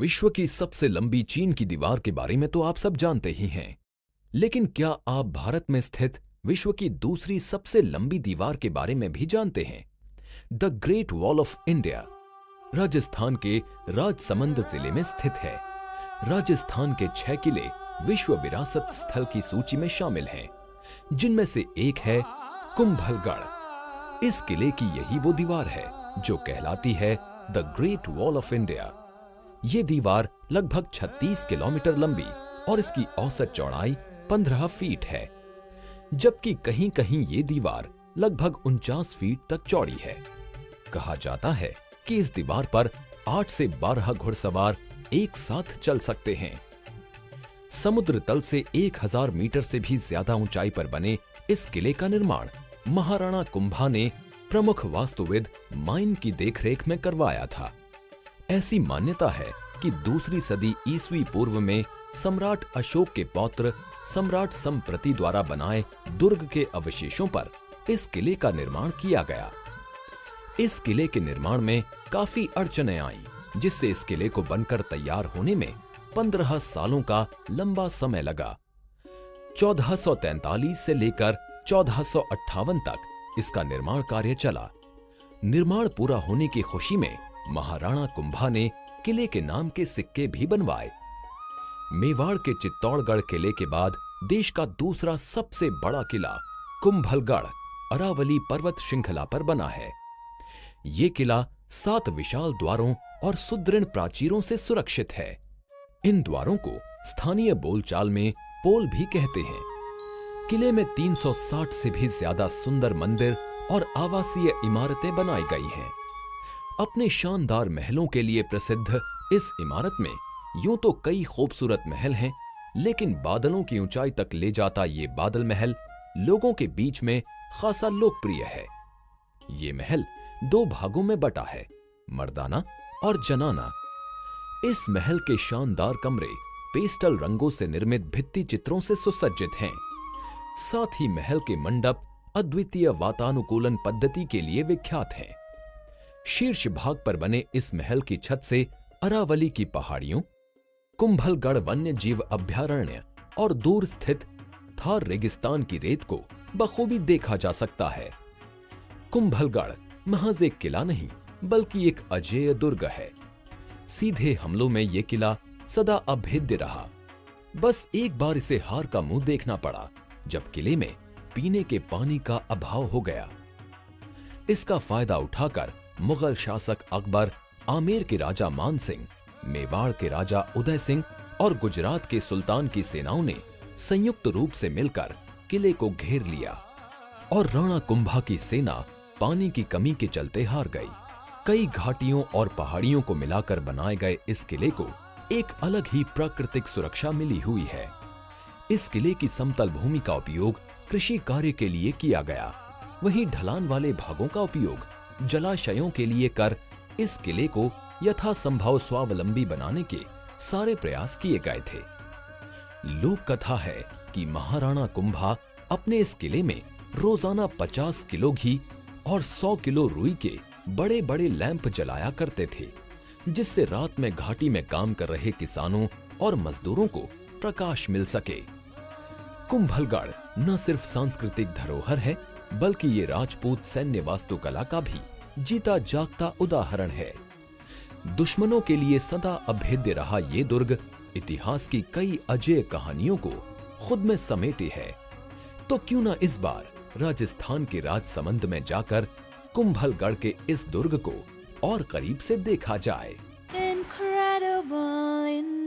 विश्व की सबसे लंबी चीन की दीवार के बारे में तो आप सब जानते ही हैं, लेकिन क्या आप भारत में स्थित विश्व की दूसरी सबसे लंबी दीवार के बारे में भी जानते हैं? The great wall of India Rajasthan के राजसमंद जिले में स्थित है। राजस्थान के 6 किले विश्व विरासत स्थल की सूची में शामिल हैं, जिनमें से एक है कुंभलगढ़। इस किले की यही वो दीवार है जो कहलाती है the great wall of India. ये दीवार लगभग 36 किलोमीटर लंबी और इसकी औसत चौड़ाई 15 फीट है, जबकि कहीं कहीं ये दीवार लगभग 49 फीट तक चौड़ी है। कहा जाता है कि इस दीवार पर 8 से 12 घुड़सवार एक साथ चल सकते हैं। समुद्र तल से 1000 मीटर से भी ज्यादा ऊंचाई पर बने इस किले का निर्माण महाराणा कुंभा ने प्रमुख वास्तुविद माइन की देखरेख में करवाया था। ऐसी मान्यता है कि दूसरी सदी ईसवी पूर्व में सम्राट अशोक के पौत्र सम्राट संप्रति द्वारा बनाए दुर्ग के अवशेषों पर इस किले का निर्माण किया गया। इस किले के निर्माण में काफी अड़चनें आईं, जिससे इस किले को बनकर तैयार होने में 15 सालों का लंबा समय लगा। 1443 से लेकर 1458 तक इसका निर्माण कार्य चला। निर्माण पूरा होने की खुशी में महाराणा कुंभा ने किले के नाम के सिक्के भी बनवाए। मेवाड़ के चित्तौड़गढ़ किले के बाद देश का दूसरा सबसे बड़ा किला कुंभलगढ़ अरावली पर्वत श्रृंखला पर बना है। ये किला 7 विशाल द्वारों और सुदृढ़ प्राचीरों से सुरक्षित है। इन द्वारों को स्थानीय बोलचाल में पोल भी कहते हैं। किले में 360 से भी ज्यादा सुंदर मंदिर और आवासीय इमारतें बनाई गई हैं। अपने शानदार महलों के लिए प्रसिद्ध इस इमारत में यूं तो कई खूबसूरत महल हैं, लेकिन बादलों की ऊंचाई तक ले जाता ये बादल महल लोगों के बीच में खासा लोकप्रिय है। ये महल 2 भागों में बटा है, मर्दाना और जनाना। इस महल के शानदार कमरे पेस्टल रंगों से निर्मित भित्ति चित्रों से सुसज्जित हैं। साथ ही महल के मंडप अद्वितीय वातानुकूलन पद्धति के लिए विख्यात हैं। शीर्ष भाग पर बने इस महल की छत से अरावली की पहाड़ियों, कुंभलगढ़ वन्य जीव अभयारण्य और दूर स्थित थार रेगिस्तान की रेत को बखूबी देखा जा सकता है। कुंभलगढ़ महज एक किला नहीं, बल्कि एक अजेय दुर्ग है। सीधे हमलों में यह किला सदा अभेद्य रहा। बस एक बार इसे हार का मुंह देखना पड़ा, जब किले में पीने के पानी का अभाव हो गया। इसका फायदा उठाकर मुगल शासक अकबर, आमेर के राजा मान सिंह, मेवाड़ के राजा उदय सिंह और गुजरात के सुल्तान की सेनाओं ने संयुक्त रूप से मिलकर किले को घेर लिया और राणा कुंभा की सेना पानी की कमी के चलते हार गई। कई घाटियों और पहाड़ियों को मिलाकर बनाए गए इस किले को एक अलग ही प्राकृतिक सुरक्षा मिली हुई है। इस किले की समतल भूमि का उपयोग कृषि कार्य के लिए किया गया, वहीं ढलान वाले भागों का उपयोग जलाशयों के लिए कर इस किले को यथासंभव स्वावलंबी बनाने के सारे प्रयास किए गए थे। लोक कथा है कि महाराणा कुंभा अपने इस किले में रोजाना 50 किलो घी और 100 किलो रुई के बड़े बड़े लैंप जलाया करते थे, जिससे रात में घाटी में काम कर रहे किसानों और मजदूरों को प्रकाश मिल सके। कुंभलगढ़ न सिर्फ सांस्कृतिक धरोहर है, बल्कि ये राजपूत सैन्य वास्तुकला का भी जीता जागता उदाहरण है। दुश्मनों के लिए सदा अभेद्य रहा ये दुर्ग इतिहास की कई अजेय कहानियों को खुद में समेटे है। तो क्यों ना इस बार राजस्थान के राजसमंद में जाकर कुंभलगढ़ के इस दुर्ग को और करीब से देखा जाए। Incredible